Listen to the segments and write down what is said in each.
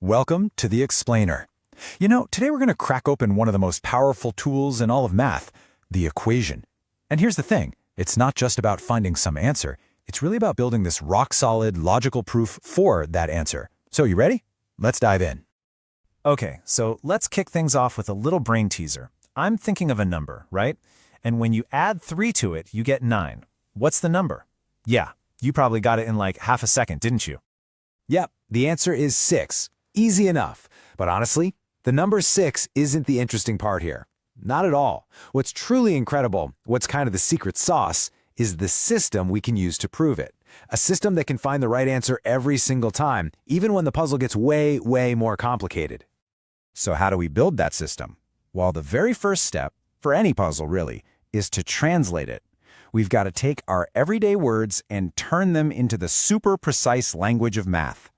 Welcome to the Explainer. Today we're going to crack open one of the most powerful tools in all of math, the equation. And here's the thing, it's not just about finding some answer, it's really about building this rock-solid, logical proof for that answer. So you ready? Let's dive in. Okay, so let's kick things off with a little brain teaser. I'm thinking of a number, right? And when you add 3 to it, you get 9. What's the number? Yeah, you probably got it in like half a second, didn't you? Yep, the answer is 6. Easy enough. But honestly, the number 6 isn't the interesting part here. Not at all. What's truly incredible, what's kind of the secret sauce, is the system we can use to prove it. A system that can find the right answer every single time, even when the puzzle gets way, way more complicated. So how do we build that system? Well, the very first step, for any puzzle really, is to translate it. We've got to take our everyday words and turn them into the super precise language of math.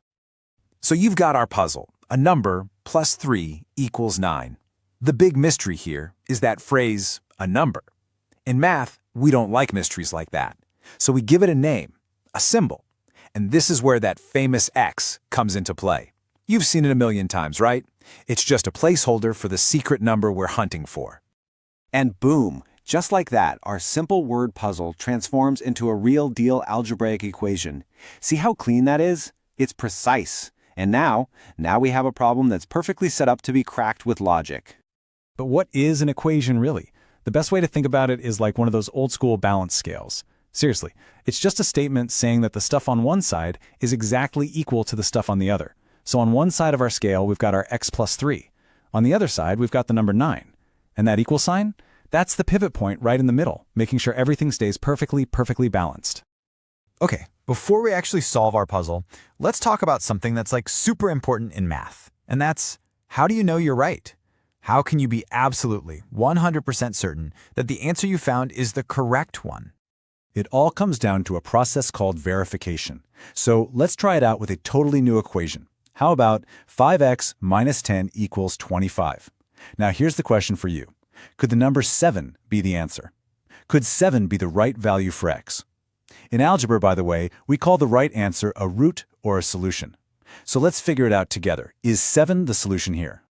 So you've got our puzzle, a number plus 3 equals 9. The big mystery here is that phrase, a number. In math, we don't like mysteries like that. So we give it a name, a symbol. And this is where that famous X comes into play. You've seen it a million times, right? It's just a placeholder for the secret number we're hunting for. And boom, just like that, our simple word puzzle transforms into a real-deal algebraic equation. See how clean that is? It's precise. And now we have a problem that's perfectly set up to be cracked with logic. But what is an equation really? The best way to think about it is like one of those old-school balance scales. Seriously, it's just a statement saying that the stuff on one side is exactly equal to the stuff on the other. So on one side of our scale, we've got our x plus 3. On the other side, we've got the number 9. And that equal sign? That's the pivot point right in the middle, making sure everything stays perfectly balanced. Okay, before we actually solve our puzzle, let's talk about something that's like super important in math. And that's, how do you know you're right? How can you be absolutely 100% certain that the answer you found is the correct one? It all comes down to a process called verification. So let's try it out with a totally new equation. How about 5x minus 10 equals 25? Now here's the question for you. Could the number 7 be the answer? Could 7 be the right value for x? In algebra, by the way, we call the right answer a root or a solution. So let's figure it out together. Is 7 the solution here?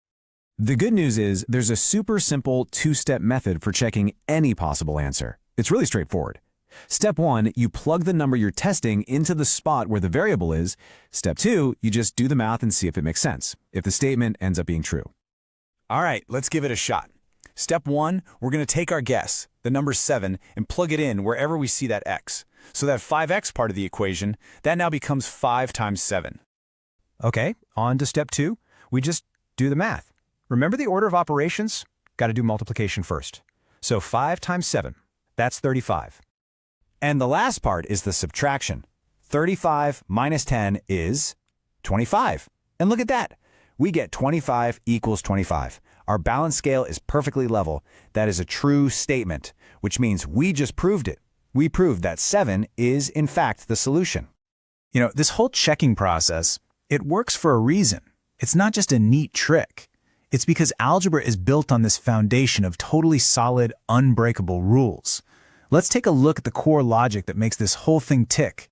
The good news is there's a super simple two-step method for checking any possible answer. It's really straightforward. Step 1, you plug the number you're testing into the spot where the variable is. Step 2, you just do the math and see if it makes sense, if the statement ends up being true. All right, let's give it a shot. Step 1, we're going to take our guess, the number 7, and plug it in wherever we see that x. So that 5x part of the equation, that now becomes 5 times 7. Okay, on to step 2. We just do the math. Remember the order of operations? Got to do multiplication first. So 5 times 7, that's 35. And the last part is the subtraction. 35 minus 10 is 25. And look at that. We get 25 equals 25. Our balance scale is perfectly level. That is a true statement, which means we just proved it. We proved that 7 is, in fact, the solution. This whole checking process, it works for a reason. It's not just a neat trick. It's because algebra is built on this foundation of totally solid, unbreakable rules. Let's take a look at the core logic that makes this whole thing tick.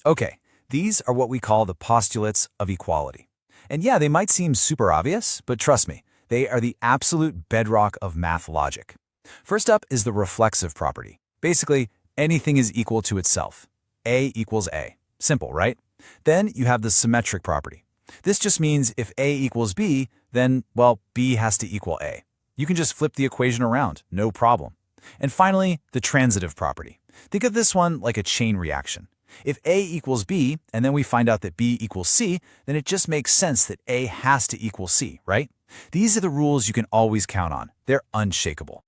Okay, these are what we call the postulates of equality. And yeah, they might seem super obvious, but trust me, they are the absolute bedrock of math logic. First up is the reflexive property. Basically, anything is equal to itself. A equals A. Simple, right? Then you have the symmetric property. This just means if A equals B, then, well, B has to equal A. You can just flip the equation around, no problem. And finally, the transitive property. Think of this one like a chain reaction. If A equals B, and then we find out that B equals C, then it just makes sense that A has to equal C, right? These are the rules you can always count on. They're unshakable.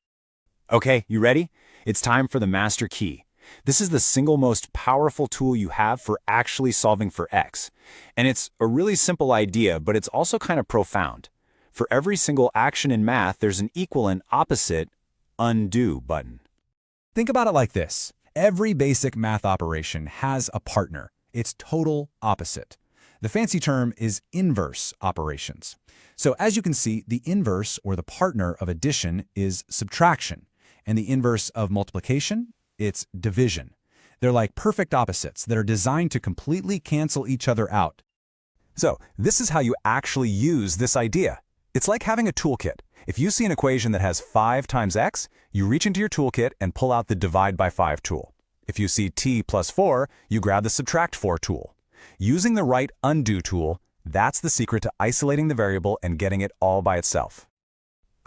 Okay, you ready? It's time for the master key. This is the single most powerful tool you have for actually solving for x. And it's a really simple idea, but it's also kind of profound. For every single action in math, there's an equal and opposite undo button. Think about it like this. Every basic math operation has a partner. It's total opposite. The fancy term is inverse operations. So as you can see, the inverse or the partner of addition is subtraction. And the inverse of multiplication, it's division. They're like perfect opposites that are designed to completely cancel each other out. So this is how you actually use this idea. It's like having a toolkit. If you see an equation that has 5 times x, you reach into your toolkit and pull out the divide by 5 tool. If you see t plus 4, you grab the subtract 4 tool. Using the right undo tool, that's the secret to isolating the variable and getting it all by itself.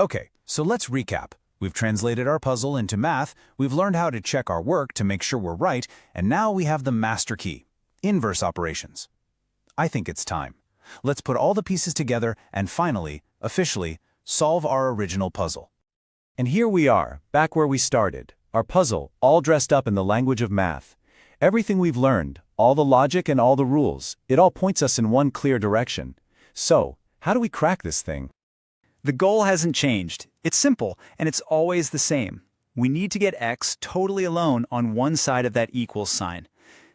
Okay, so let's recap. We've translated our puzzle into math, we've learned how to check our work to make sure we're right, and now we have the master key, inverse operations. I think it's time. Let's put all the pieces together and finally, officially, solve our original puzzle. And here we are, back where we started, our puzzle, all dressed up in the language of math. Everything we've learned, all the logic and all the rules, it all points us in one clear direction. So, how do we crack this thing? The goal hasn't changed. It's simple, and it's always the same. We need to get x totally alone on one side of that equals sign.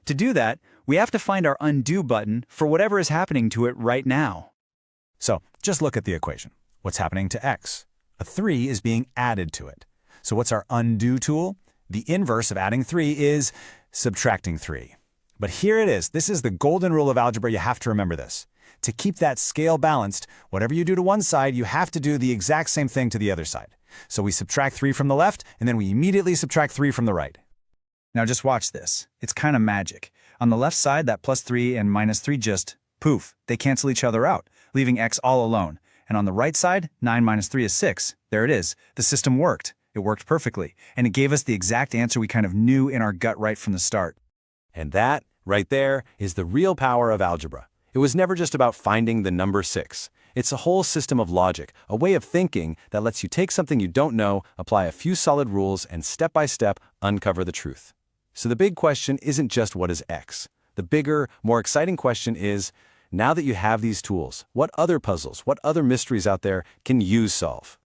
To do that, we have to find our undo button for whatever is happening to it right now. So, just look at the equation. What's happening to x? A 3 is being added to it. So what's our undo tool? The inverse of adding 3 is subtracting 3. But here it is. This is the golden rule of algebra. You have to remember this. To keep that scale balanced, whatever you do to one side, you have to do the exact same thing to the other side. So we subtract 3 from the left, and then we immediately subtract 3 from the right. Now just watch this. It's kind of magic. On the left side, that plus 3 and minus 3 just, poof, they cancel each other out, leaving x all alone. And on the right side, 9 minus 3 is 6. There it is. The system worked. It worked perfectly. And it gave us the exact answer we kind of knew in our gut right from the start. And that, right there, is the real power of algebra. It was never just about finding the number 6. It's a whole system of logic, a way of thinking that lets you take something you don't know, apply a few solid rules, and step by step uncover the truth. So the big question isn't just what is x. The bigger, more exciting question is, now that you have these tools, what other puzzles, what other mysteries out there can you solve?